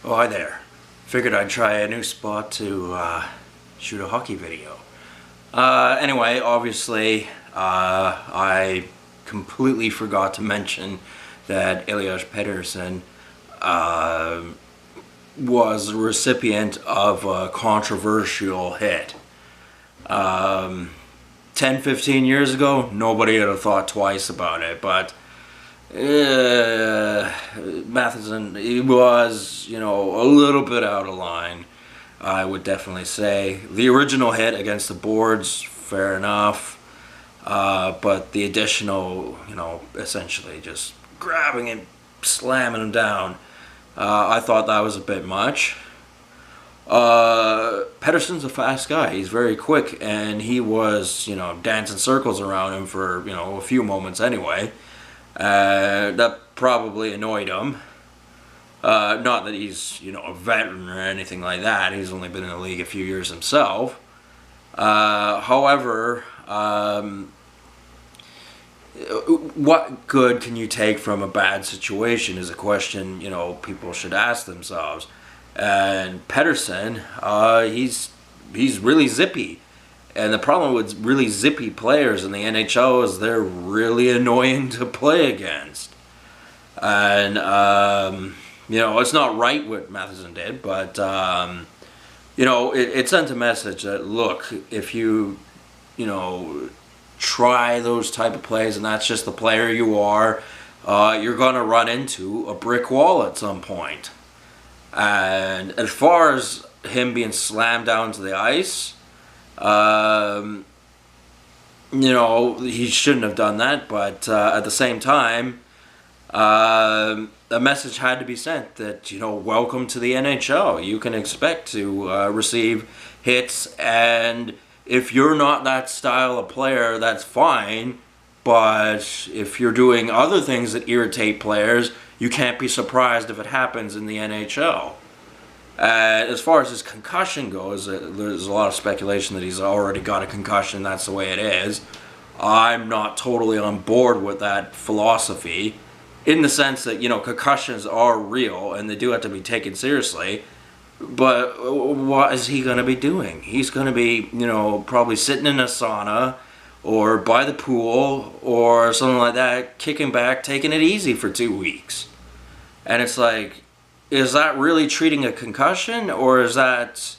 Oh, hi there. Figured I'd try a new spot to shoot a hockey video. Anyway, obviously, I completely forgot to mention that Pettersson was the recipient of a controversial hit. 10-15 years ago, nobody would have thought twice about it, but Matheson, he was, a little bit out of line, I would definitely say. The original hit against the boards, fair enough, but the additional, essentially just grabbing and slamming him down, I thought that was a bit much. Pettersson's a fast guy. He's very quick, and he was, dancing circles around him for, a few moments anyway. That probably annoyed him. Not that he's, a veteran or anything like that. He's only been in the league a few years himself. However, what good can you take from a bad situation is a question, people should ask themselves. And Pettersson, he's really zippy. And the problem with really zippy players in the NHL is they're really annoying to play against. And, it's not right what Matheson did, but, it sent a message that, look, if you, try those type of plays and that's just the player you are, you're going to run into a brick wall at some point. And as far as him being slammed down to the ice, he shouldn't have done that, but at the same time, a message had to be sent that, welcome to the NHL. You can expect to receive hits, and if you're not that style of player, that's fine, but if you're doing other things that irritate players, you can't be surprised if it happens in the NHL. As far as his concussion goes, there's a lot of speculation that he's already got a concussion, that's the way it is. I'm not totally on board with that philosophy, in the sense that, concussions are real and they do have to be taken seriously. But what is he going to be doing? He's going to be, probably sitting in a sauna or by the pool or something like that, kicking back, taking it easy for 2 weeks. And it's like, is that really treating a concussion, or is that,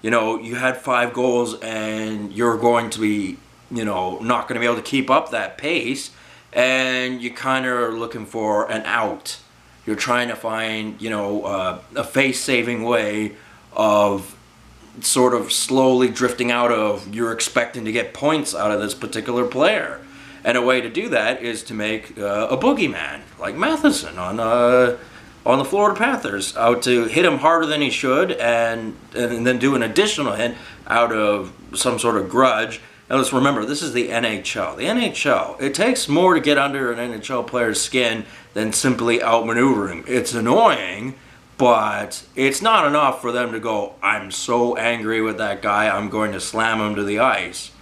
you had 5 goals and you're going to be, not going to be able to keep up that pace, and you kind of are looking for an out. You're trying to find, a face-saving way of sort of slowly drifting out of, you're expecting to get points out of this particular player. And a way to do that is to make a boogeyman, like Matheson on the Florida Panthers, out to hit him harder than he should, and then do an additional hit out of some sort of grudge. Now let's remember, this is the NHL. The NHL, it takes more to get under an NHL player's skin than simply outmaneuver him. It's annoying, but it's not enough for them to go, I'm so angry with that guy, I'm going to slam him to the ice,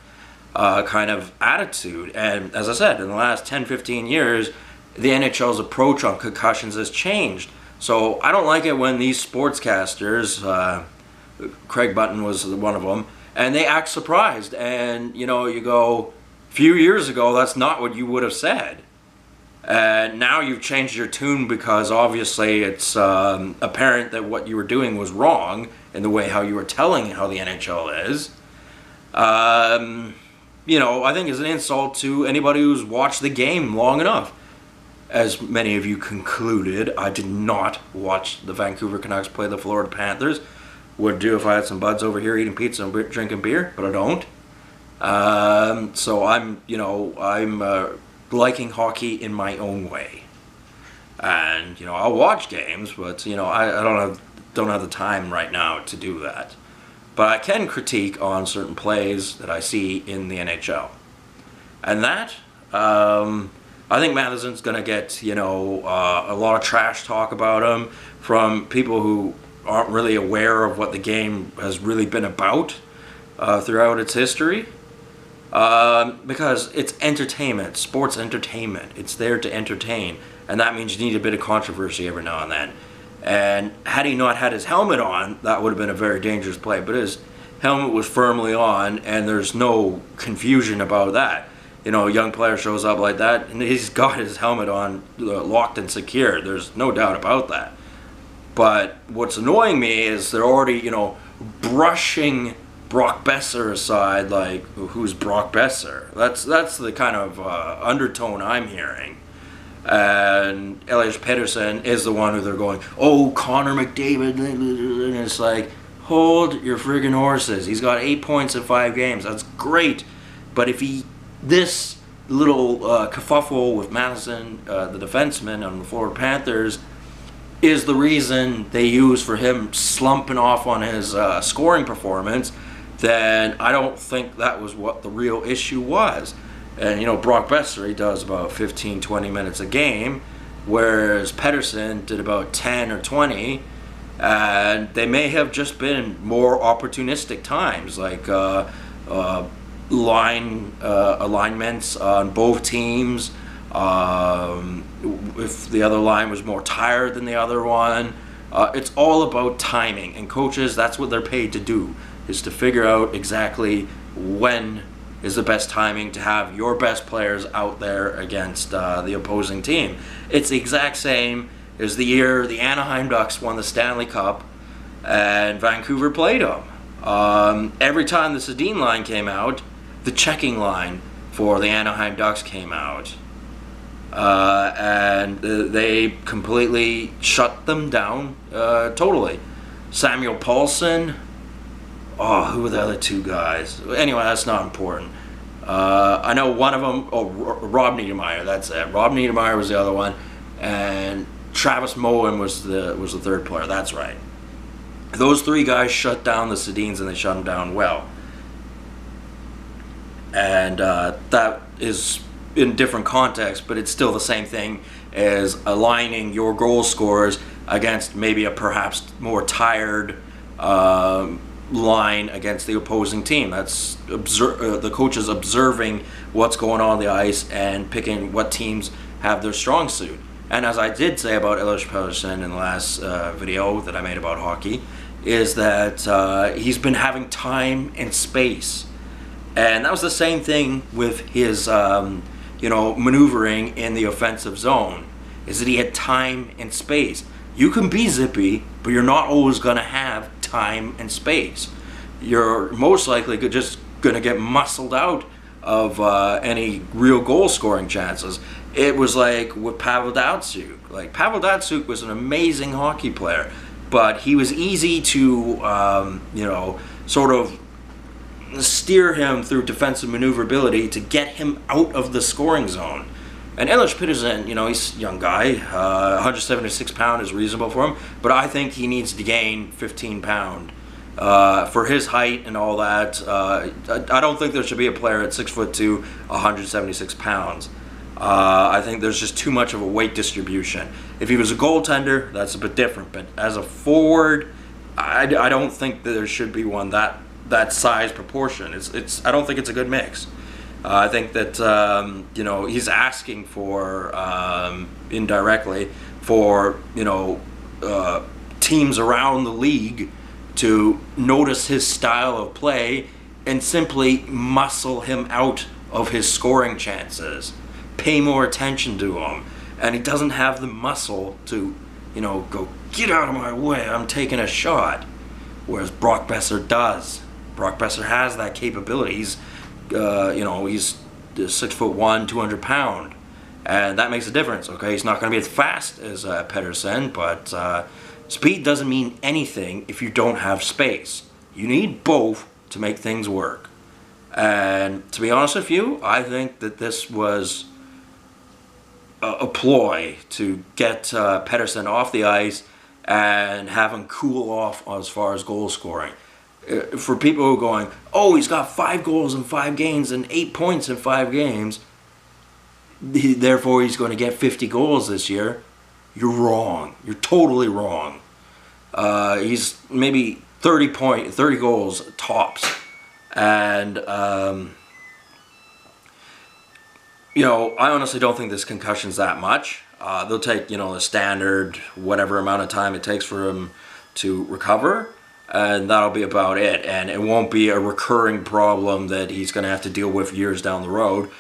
kind of attitude. And as I said, in the last 10-15 years, the NHL's approach on concussions has changed. So I don't like it when these sportscasters, Craig Button was one of them, and they act surprised. And, you go, a few years ago, that's not what you would have said. And now you've changed your tune because obviously it's apparent that what you were doing was wrong in the way how you were telling how the NHL is. I think it's an insult to anybody who's watched the game long enough. As many of you concluded, I did not watch the Vancouver Canucks play the Florida Panthers. Would do if I had some buds over here eating pizza and drinking beer, but I don't. So I'm liking hockey in my own way. And, I'll watch games, but, I don't have the time right now to do that. But I can critique on certain plays that I see in the NHL. And that, I think Matheson's going to get, a lot of trash talk about him from people who aren't really aware of what the game has really been about throughout its history. Because it's entertainment, sports entertainment. It's there to entertain. And that means you need a bit of controversy every now and then. And had he not had his helmet on, that would have been a very dangerous play. But his helmet was firmly on, and there's no confusion about that. You know, a young player shows up like that, and he's got his helmet on, locked and secured. There's no doubt about that. But what's annoying me is they're already, you know, brushing Brock Besser aside, like, who's Brock Besser? That's the kind of undertone I'm hearing. And Elias Pettersson is the one who they're going, oh, Connor McDavid, and it's like, hold your friggin' horses. He's got 8 points in 5 games. That's great. But if this little kerfuffle with Matheson, the defenseman on the Florida Panthers, is the reason they use for him slumping off on his scoring performance, then I don't think that was what the real issue was. And, you know, Brock Besser, he does about 15, 20 minutes a game, whereas Pettersson did about 10 or 20, and they may have just been more opportunistic times, like alignments on both teams. If the other line was more tired than the other one. It's all about timing, and coaches, that's what they're paid to do, is to figure out exactly when is the best timing to have your best players out there against the opposing team. It's the exact same as the year the Anaheim Ducks won the Stanley Cup and Vancouver played them. Every time the Sedin line came out, the checking line for the Anaheim Ducks came out. And they completely shut them down totally. Samuel Paulson. Oh, who were the other two guys? Anyway, that's not important. I know one of them. Oh, Rob Niedermeyer. That's it. Rob Niedermeyer was the other one, and Travis Moen was the third player. That's right. Those three guys shut down the Sedins, and they shut them down well. And that is in different contexts, but it's still the same thing as aligning your goal scorers against maybe a perhaps more tired line against the opposing team. That's the coaches observing what's going on the ice and picking what teams have their strong suit. And as I did say about Elias Pettersson in the last video that I made about hockey, is that he's been having time and space. And that was the same thing with his maneuvering in the offensive zone, is that he had time and space. You can be zippy, but you're not always going to have time and space. You're most likely just going to get muscled out of any real goal scoring chances. It was like with Pavel Datsyuk. Like, Pavel Datsyuk was an amazing hockey player, but he was easy to, sort of steer him through defensive maneuverability to get him out of the scoring zone. And Elias Pettersson, he's a young guy. 176 pound is reasonable for him, but I think he needs to gain 15 pound for his height and all that. I don't think there should be a player at 6'2", 176 pounds. I think there's just too much of a weight distribution. If he was a goaltender, that's a bit different. But as a forward, I don't think that there should be one that size proportion. I don't think it's a good mix. I think that he's asking for indirectly for teams around the league to notice his style of play and simply muscle him out of his scoring chances. Pay more attention to him, and he doesn't have the muscle to go, get out of my way, I'm taking a shot. Whereas Brock Besser does. Brock Besser has that capability. He's 6'1", 200 pound, and that makes a difference. Okay, he's not going to be as fast as Pettersson, but speed doesn't mean anything if you don't have space. You need both to make things work. And to be honest with you, I think that this was a ploy to get Pettersson off the ice and have him cool off as far as goal scoring. For people who are going, oh, he's got 5 goals in 5 games and 8 points in 5 games, therefore he's going to get 50 goals this year. You're wrong. You're totally wrong. He's maybe 30 goals tops. And, I honestly don't think this concussion's that much. They'll take, the standard, whatever amount of time it takes for him to recover, and that'll be about it. And it won't be a recurring problem that he's going to have to deal with years down the road.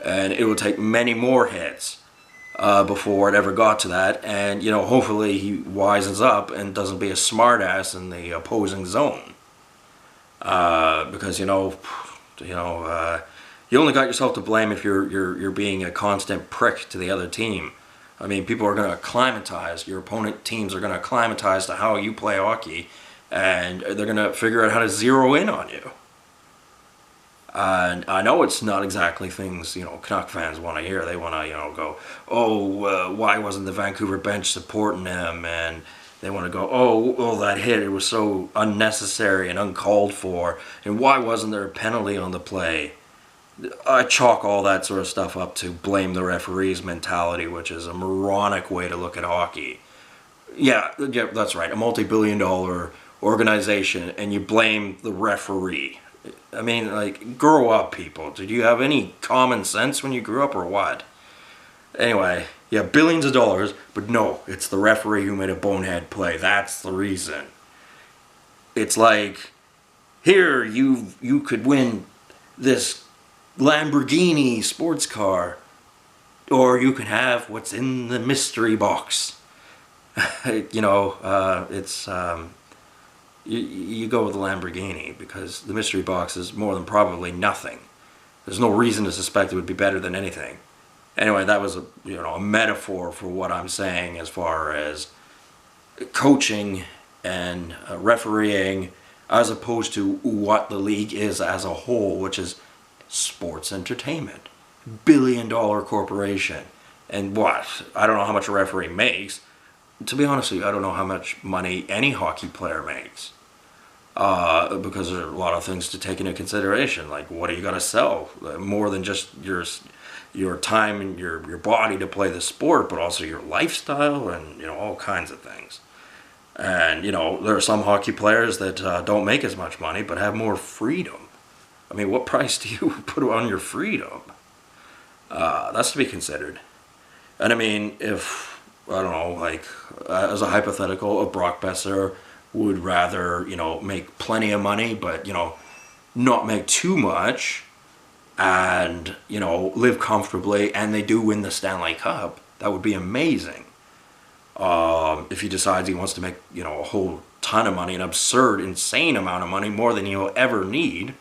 And it will take many more hits before it ever got to that. And, hopefully he wisens up and doesn't be a smartass in the opposing zone. Because, you only got yourself to blame if you're being a constant prick to the other team. I mean, people are going to acclimatize. Your opponent teams are going to acclimatize to how you play hockey, and they're going to figure out how to zero in on you. And I know it's not exactly things, Canuck fans want to hear. They want to, go, why wasn't the Vancouver bench supporting him? And they want to go, that hit, it was so unnecessary and uncalled for. And why wasn't there a penalty on the play? I chalk all that sort of stuff up to blame the referee's mentality, which is a moronic way to look at hockey. Yeah, that's right, a multi-billion-dollar organization, and you blame the referee. I mean, grow up, people. Did you have any common sense when you grew up, or what? Anyway, yeah, billions of dollars, but no, it's the referee who made a bonehead play. That's the reason. It's like, here, you could win this Lamborghini sports car, or you can have what's in the mystery box. It's you go with the Lamborghini because the mystery box is more than probably nothing. There's no reason to suspect it would be better than anything. Anyway, that was a metaphor for what I'm saying as far as coaching and refereeing, as opposed to what the league is as a whole, which is sports entertainment, billion-dollar corporation. And what? I don't know how much a referee makes. To be honest with you, I don't know how much money any hockey player makes. Because there are a lot of things to take into consideration. Like, what are you going to sell? More than just your time and your body to play the sport, but also your lifestyle and, all kinds of things. And, there are some hockey players that don't make as much money, but have more freedom. I mean, what price do you put on your freedom? That's to be considered. And I mean, if, I don't know, as a hypothetical, if Brock Besser would rather, make plenty of money, but, not make too much, and, live comfortably, and they do win the Stanley Cup, that would be amazing. If he decides he wants to make, a whole ton of money, an absurd, insane amount of money, more than he'll ever need,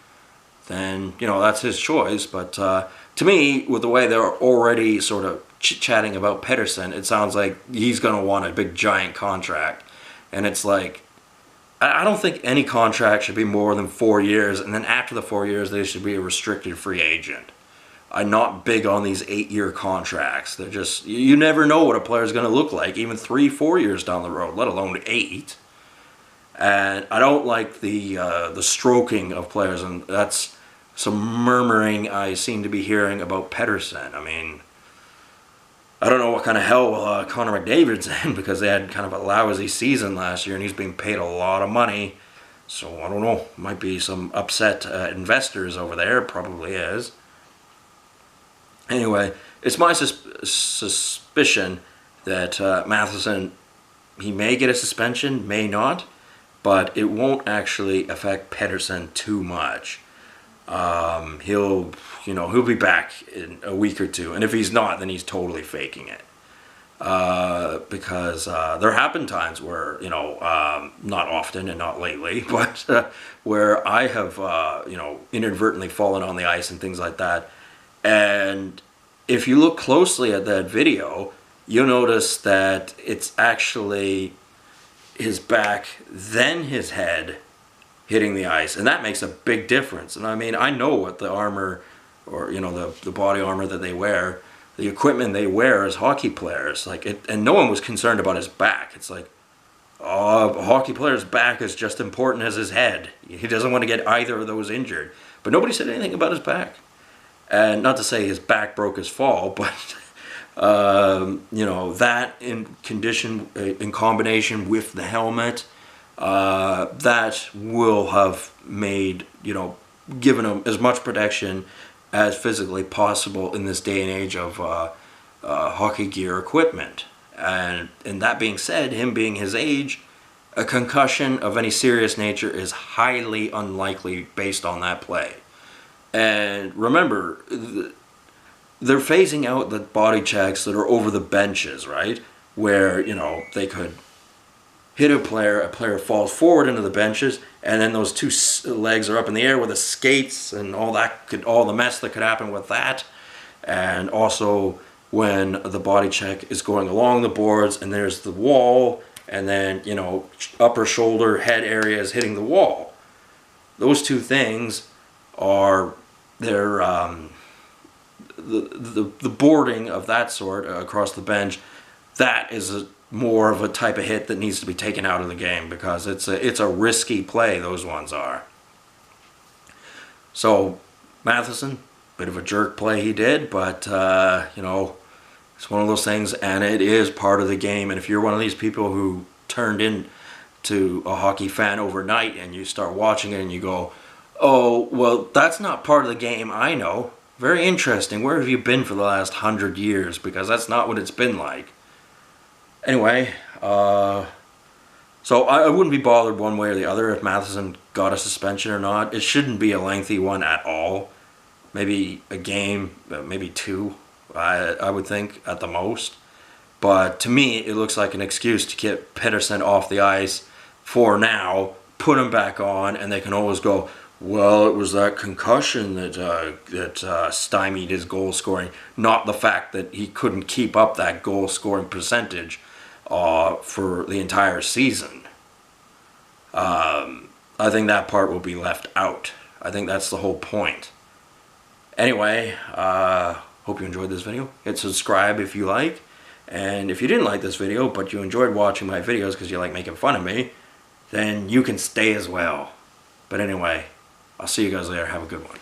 then, that's his choice. But to me, with the way they're already sort of chit-chatting about Pettersson, it sounds like he's going to want a big, giant contract. And it's like, I don't think any contract should be more than 4 years, and then after the 4 years, they should be a restricted free agent. I'm not big on these 8-year contracts. They're just, you never know what a player's going to look like, even 3-4 years down the road, let alone 8. And I don't like the stroking of players, and that's some murmuring I seem to be hearing about Pettersson. I mean, I don't know what kind of hell Connor McDavid's in, because they had kind of a lousy season last year, and he's being paid a lot of money. So I don't know. Might be some upset investors over there. Probably is. Anyway, it's my suspicion that Matheson, he may get a suspension, may not, but it won't actually affect Pettersson too much. He'll be back in a week or two, and if he's not, then he's totally faking it. Because there have been times where, not often and not lately, but where I have, inadvertently fallen on the ice and things like that. And if you look closely at that video, you'll notice that it's actually his back, then his head hitting the ice, and that makes a big difference. And I mean, I know what the armor, or the body armor that they wear, the equipment they wear as hockey players, and no one was concerned about his back. It's like, a hockey player's back is just important as his head. He doesn't want to get either of those injured. But nobody said anything about his back. And not to say his back broke his fall, but that in combination with the helmet, that will have made, given him as much protection as physically possible in this day and age of hockey gear equipment. And that being said, him being his age, a concussion of any serious nature is highly unlikely based on that play. And remember, they're phasing out the body checks that are over the benches, right? Where, they could hit a player falls forward into the benches, and then those two legs are up in the air with the skates and all the mess that could happen with that. And also when the body check is going along the boards and there's the wall, and then, upper shoulder, head area is hitting the wall. Those two things are, the boarding of that sort across the bench, that is more of a type of hit that needs to be taken out of the game, because it's a risky play, those ones are. So Matheson, bit of a jerk play he did, but it's one of those things, and it is part of the game. And if you're one of these people who turned into a hockey fan overnight and you start watching it and you go, oh, well, that's not part of the game, I know. Very interesting. Where have you been for the last 100 years? Because that's not what it's been like. Anyway, so I wouldn't be bothered one way or the other if Matheson got a suspension or not. It shouldn't be a lengthy one at all. Maybe a game, maybe two, I would think, at the most. But to me, it looks like an excuse to get Pettersson off the ice for now, put him back on, and they can always go, well, it was that concussion that stymied his goal scoring, not the fact that he couldn't keep up that goal scoring percentage for the entire season. I think that part will be left out. I think that's the whole point. Anyway, hope you enjoyed this video. Hit subscribe if you like. And if you didn't like this video, but you enjoyed watching my videos because you like making fun of me, then you can stay as well. But anyway, I'll see you guys later. Have a good one.